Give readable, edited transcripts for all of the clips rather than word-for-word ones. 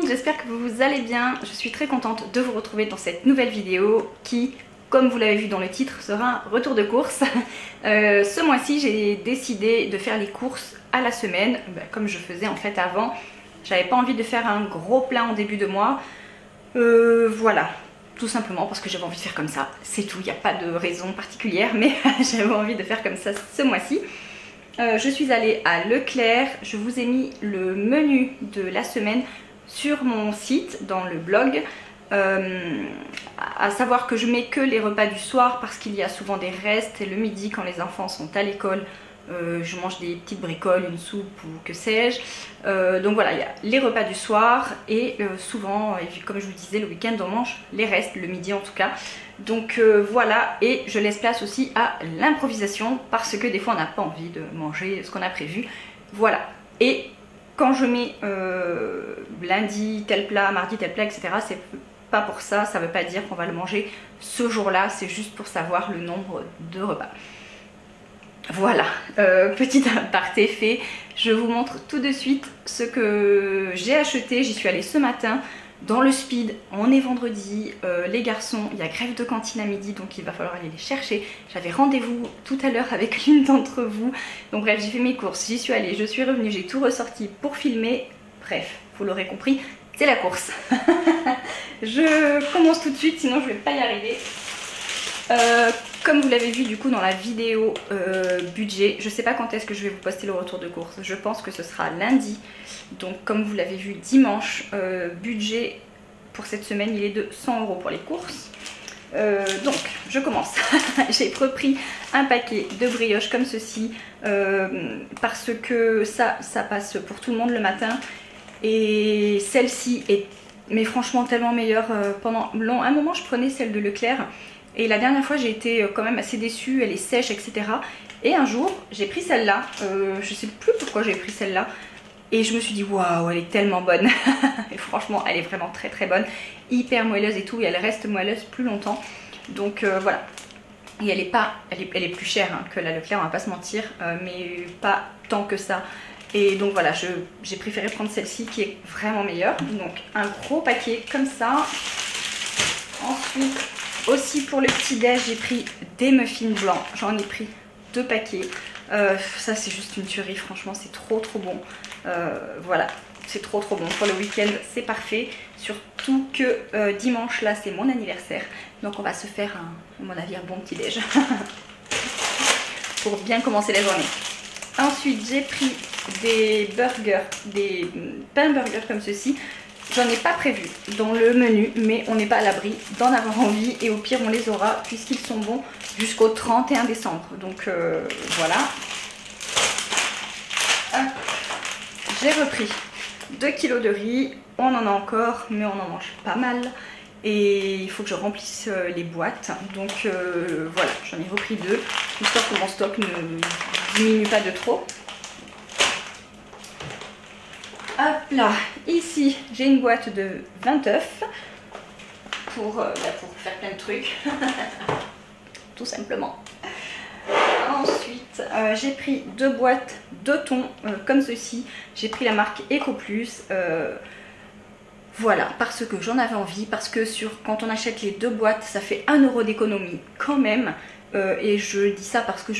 j'espère que vous allez bien. Je suis très contente de vous retrouver dans cette nouvelle vidéo qui, comme vous l'avez vu dans le titre, sera un retour de course. Ce mois-ci, j'ai décidé de faire les courses à la semaine, comme je faisais en fait avant. J'avais pas envie de faire un gros plein en début de mois. Voilà, tout simplement parce que j'avais envie de faire comme ça. C'est tout, il n'y a pas de raison particulière, mais j'avais envie de faire comme ça ce mois-ci. Je suis allée à Leclerc, je vous ai mis le menu de la semaine sur mon site, dans le blog. À savoir que je mets que les repas du soir parce qu'il y a souvent des restes et le midi quand les enfants sont à l'école, je mange des petites bricoles, une soupe ou que sais-je. Donc voilà, il y a les repas du soir et souvent, comme je vous disais, le week-end on mange les restes, le midi en tout cas. Donc voilà, et je laisse place aussi à l'improvisation parce que des fois on n'a pas envie de manger ce qu'on a prévu. Voilà, et quand je mets lundi tel plat, mardi tel plat, etc., c'est pas pour ça, ça veut pas dire qu'on va le manger ce jour-là, c'est juste pour savoir le nombre de repas. Voilà, petit aparté fait, je vous montre tout de suite ce que j'ai acheté. J'y suis allée ce matin dans le Speed, on est vendredi, les garçons, il y a grève de cantine à midi donc il va falloir aller les chercher. J'avais rendez-vous tout à l'heure avec l'une d'entre vous, donc bref, j'ai fait mes courses, j'y suis allée, je suis revenue, j'ai tout ressorti pour filmer. Bref, vous l'aurez compris, c'est la course. Je commence tout de suite, sinon je vais pas y arriver. Comme vous l'avez vu du coup dans la vidéo budget, je sais pas quand est-ce que je vais vous poster le retour de course, je pense que ce sera lundi. Donc comme vous l'avez vu dimanche, budget pour cette semaine il est de 100 € pour les courses. Donc je commence. J'ai repris un paquet de brioches comme ceci parce que ça passe pour tout le monde le matin. Et celle-ci est mais franchement tellement meilleure. Pendant un moment je prenais celle de Leclerc et la dernière fois j'ai été quand même assez déçue, elle est sèche, etc. Et un jour j'ai pris celle-là, je sais plus pourquoi j'ai pris celle-là. Et je me suis dit waouh, elle est tellement bonne. Et franchement elle est vraiment très très bonne, hyper moelleuse et tout, et elle reste moelleuse plus longtemps. Donc voilà. Et elle est plus chère hein, que la Leclerc, on va pas se mentir, mais pas tant que ça. Et donc voilà, j'ai préféré prendre celle-ci qui est vraiment meilleure. Donc un gros paquet comme ça. Ensuite aussi pour le petit déj j'ai pris des muffins blancs, j'en ai pris 2 paquets. Ça c'est juste une tuerie, franchement c'est trop bon. Voilà, c'est trop bon pour le week-end, c'est parfait. Surtout que dimanche là c'est mon anniversaire, donc on va se faire à mon avis un bon petit déj pour bien commencer la journée. Ensuite j'ai pris des burgers, des pains burgers comme ceci. J'en ai pas prévu dans le menu, mais on n'est pas à l'abri d'en avoir envie et au pire on les aura puisqu'ils sont bons jusqu'au 31 décembre. Donc voilà. J'ai repris 2 kg de riz, on en a encore mais on en mange pas mal et il faut que je remplisse les boîtes. Donc voilà, j'en ai repris 2 histoire que mon stock ne diminue pas de trop. Hop là, ici j'ai une boîte de 20 œufs pour faire plein de trucs, tout simplement. Ensuite j'ai pris 2 boîtes de thon comme ceci, j'ai pris la marque EcoPlus, voilà, parce que j'en avais envie, parce que quand on achète les 2 boîtes ça fait 1 € d'économie quand même, et je dis ça parce que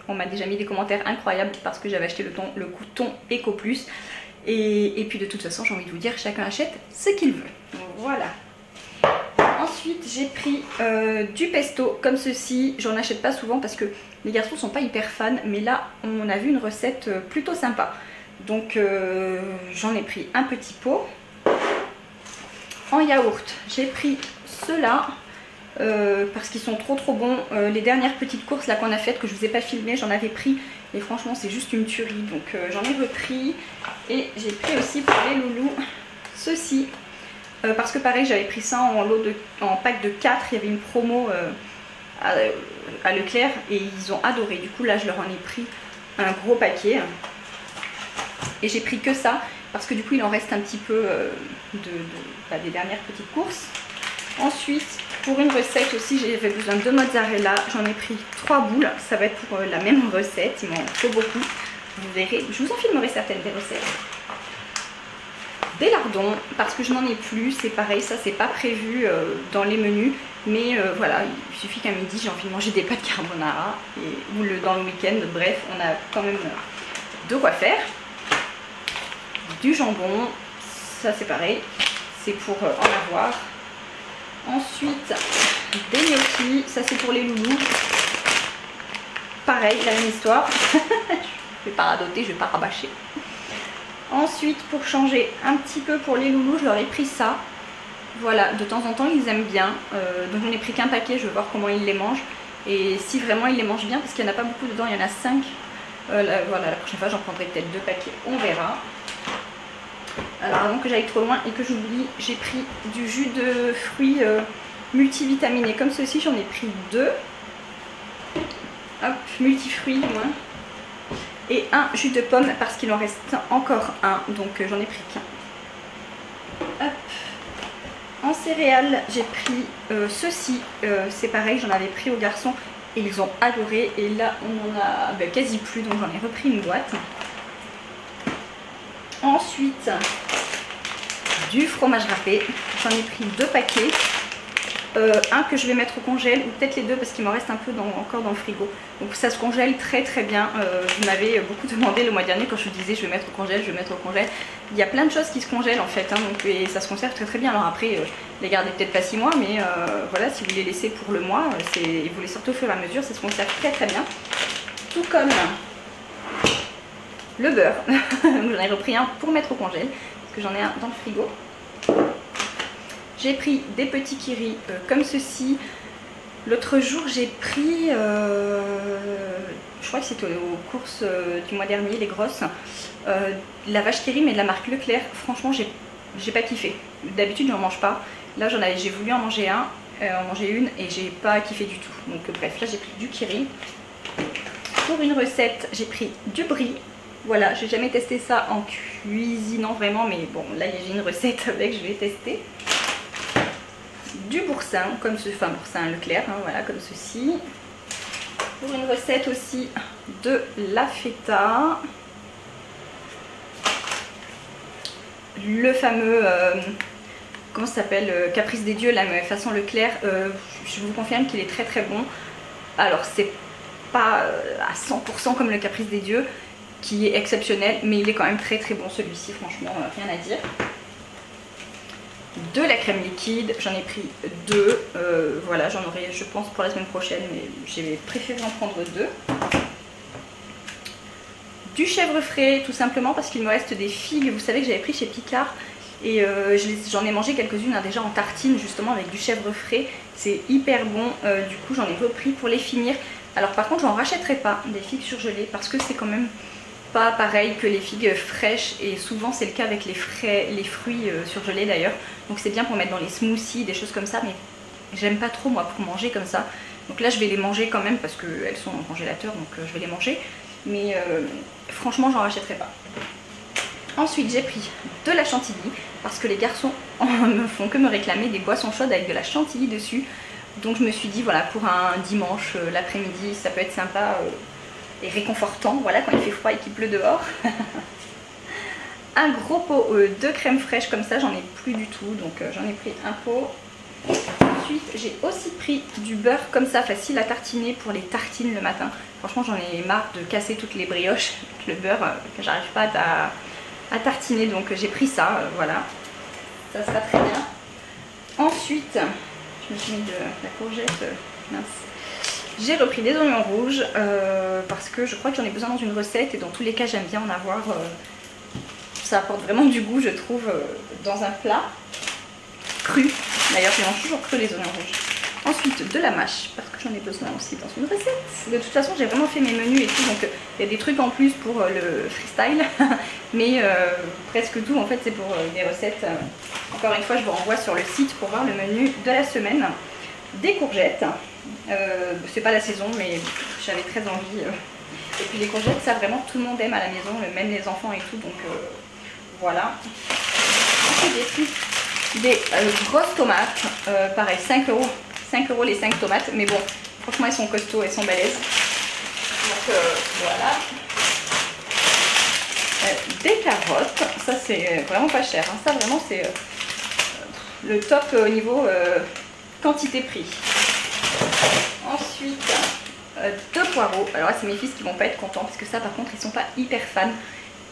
on m'a déjà mis des commentaires incroyables parce que j'avais acheté le thon EcoPlus. Et puis de toute façon j'ai envie de vous dire, chacun achète ce qu'il veut. Voilà. Ensuite j'ai pris du pesto comme ceci. J'en achète pas souvent parce que les garçons sont pas hyper fans, mais là on a vu une recette plutôt sympa. Donc j'en ai pris un petit pot. En yaourt j'ai pris ceux-là. Parce qu'ils sont trop bons. Les dernières petites courses là qu'on a faites que je vous ai pas filmé, j'en avais pris et franchement c'est juste une tuerie, donc j'en ai repris. Et j'ai pris aussi pour les loulous ceci parce que pareil j'avais pris ça en pack de 4, il y avait une promo à Leclerc et ils ont adoré, du coup là je leur en ai pris un gros paquet et j'ai pris que ça parce que du coup il en reste un petit peu des dernières petites courses. Ensuite pour une recette aussi j'avais besoin de mozzarella, j'en ai pris 3 boules, ça va être pour la même recette, il m'en faut beaucoup, vous verrez, je vous en filmerai certaines des recettes. des lardons parce que je n'en ai plus, c'est pareil, ça c'est pas prévu dans les menus, mais voilà, il suffit qu'à midi j'ai envie de manger des pâtes carbonara ou dans le week-end, bref, on a quand même de quoi faire. Du jambon, ça c'est pareil, c'est pour en avoir. Ensuite, des gnocchis, ça c'est pour les loulous. Pareil, la même histoire. Je vais pas radoter, je vais pas rabâcher. Ensuite, pour changer un petit peu pour les loulous, je leur ai pris ça. Voilà, de temps en temps ils aiment bien. Donc j'en ai pris qu'un paquet, je vais voir comment ils les mangent. Et si vraiment ils les mangent bien, parce qu'il n'y en a pas beaucoup dedans, il y en a 5. Voilà, la prochaine fois j'en prendrai peut-être 2 paquets, on verra. Alors avant que j'aille trop loin et que j'oublie, j'ai pris du jus de fruits multivitaminé comme ceci, j'en ai pris 2. Hop, multifruits moins. Et un jus de pomme parce qu'il en reste encore un, donc j'en ai pris qu'un. Hop. En céréales, j'ai pris ceci, c'est pareil, j'en avais pris aux garçons et ils ont adoré. Et là, on en a quasi plus, donc j'en ai repris une boîte. Ensuite, du fromage râpé, j'en ai pris 2 paquets. Un que je vais mettre au congèle, ou peut-être les 2 parce qu'il m'en reste un peu encore dans le frigo. Donc ça se congèle très très bien. Vous m'avez beaucoup demandé le mois dernier quand je vous disais je vais mettre au congèle, je vais mettre au congèle. Il y a plein de choses qui se congèlent en fait, hein, donc, et ça se conserve très très bien. Alors après, les gardez peut-être pas 6 mois, mais voilà, si vous les laissez pour le mois, et vous les sortez au fur et à mesure, ça se conserve très très bien. Tout comme le beurre. J'en ai repris un pour mettre au congèle, parce que j'en ai un dans le frigo. J'ai pris des petits kiris comme ceci. L'autre jour j'ai pris, je crois que c'était aux courses du mois dernier, les grosses, la vache qui rit mais de la marque Leclerc. Franchement j'ai pas kiffé. D'habitude j'en mange pas. Là j'ai voulu en manger une et j'ai pas kiffé du tout. Donc bref, là j'ai pris du kiri. Pour une recette j'ai pris du brie. Voilà, j'ai jamais testé ça en cuisinant vraiment, mais bon là j'ai une recette avec, je vais tester. Du boursin, comme ce, enfin boursin Leclerc, hein, voilà, comme ceci. Pour une recette aussi de la feta. Le fameux, comment ça s'appelle, Caprice des dieux, la façon Leclerc. Je vous confirme qu'il est très très bon. Alors c'est pas à 100% comme le Caprice des dieux, qui est exceptionnel, mais il est quand même très très bon celui-ci, franchement, rien à dire. De la crème liquide, j'en ai pris 2, voilà, j'en aurai je pense pour la semaine prochaine, mais j'ai préféré en prendre 2. Du chèvre frais, tout simplement parce qu'il me reste des figues, vous savez que j'avais pris chez Picard, et j'en ai mangé quelques-unes déjà en tartine justement avec du chèvre frais, c'est hyper bon, du coup j'en ai repris pour les finir. Alors par contre j'en rachèterai pas des figues surgelées parce que c'est quand même pas pareil que les figues fraîches, et souvent c'est le cas avec les fruits surgelés d'ailleurs, donc c'est bien pour mettre dans les smoothies, des choses comme ça, mais j'aime pas trop moi pour manger comme ça. Donc là je vais les manger quand même parce qu'elles sont en congélateur, donc je vais les manger, mais franchement j'en rachèterai pas. Ensuite j'ai pris de la chantilly parce que les garçons ne font que me réclamer des boissons chaudes avec de la chantilly dessus, donc je me suis dit voilà, pour un dimanche l'après-midi ça peut être sympa et réconfortant, voilà, quand il fait froid et qu'il pleut dehors. Un gros pot de crème fraîche comme ça, j'en ai plus du tout, donc j'en ai pris un pot. Ensuite j'ai aussi pris du beurre comme ça, facile à tartiner pour les tartines le matin. Franchement j'en ai marre de casser toutes les brioches avec le beurre que j'arrive pas à tartiner, donc j'ai pris ça, voilà, ça sera très bien. Ensuite je me suis mis de la courgette, mince. J'ai repris des oignons rouges parce que je crois que j'en ai besoin dans une recette, et dans tous les cas j'aime bien en avoir. Ça apporte vraiment du goût je trouve dans un plat cru. D'ailleurs je mange toujours cru les oignons rouges. Ensuite de la mâche parce que j'en ai besoin aussi dans une recette. De toute façon j'ai vraiment fait mes menus et tout, donc il y a des trucs en plus pour le freestyle. Mais presque tout en fait c'est pour des recettes. Encore une fois je vous renvoie sur le site pour voir le menu de la semaine. Des courgettes. C'est pas la saison mais j'avais très envie. Et puis les courgettes ça vraiment tout le monde aime à la maison, même les enfants et tout, donc voilà. Ensuite j'ai pris des grosses tomates, pareil 5 €. 5 € les 5 tomates, mais bon franchement elles sont costauds, elles sont balèzes, donc voilà. des carottes, ça c'est vraiment pas cher, hein. Ça vraiment c'est le top au niveau quantité-prix. Ensuite, 2 poireaux. Alors là c'est mes fils qui vont pas être contents parce que ça par contre ils sont pas hyper fans.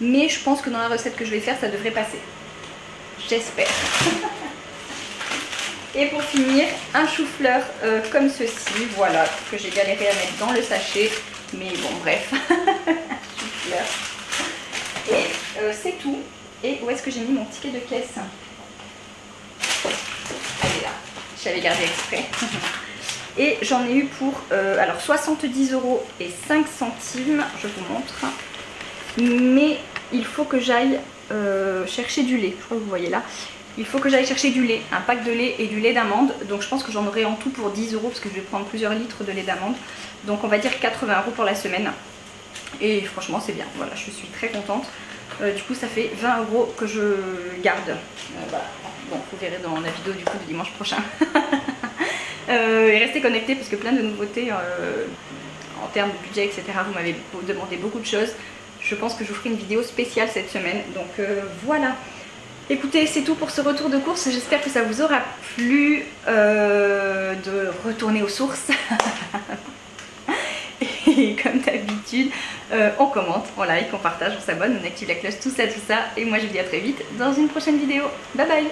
Mais je pense que dans la recette que je vais faire ça devrait passer. J'espère. Et pour finir, un chou-fleur comme ceci, voilà, que j'ai galéré à mettre dans le sachet. Mais bon bref, chou-fleur. Et c'est tout. Et où est-ce que j'ai mis mon ticket de caisse? Elle est là, je l'avais gardé exprès. Et j'en ai eu pour alors 70 € et 5 centimes, je vous montre. Mais il faut que j'aille chercher du lait, je crois que vous voyez là. Il faut que j'aille chercher du lait, un pack de lait et du lait d'amande. Donc je pense que j'en aurai en tout pour 10 € parce que je vais prendre plusieurs litres de lait d'amande. Donc on va dire 80 € pour la semaine. Et franchement c'est bien, voilà, je suis très contente. Du coup ça fait 20 € que je garde. Voilà. Bon, vous verrez dans la vidéo du coup de dimanche prochain. Et restez connectés parce que plein de nouveautés en termes de budget, etc. Vous m'avez demandé beaucoup de choses. Je pense que je vous ferai une vidéo spéciale cette semaine. Donc voilà. Écoutez, c'est tout pour ce retour de course. J'espère que ça vous aura plu de retourner aux sources. Et comme d'habitude, on commente, on like, on partage, on s'abonne, on active la cloche, tout ça. Et moi je vous dis à très vite dans une prochaine vidéo. Bye bye!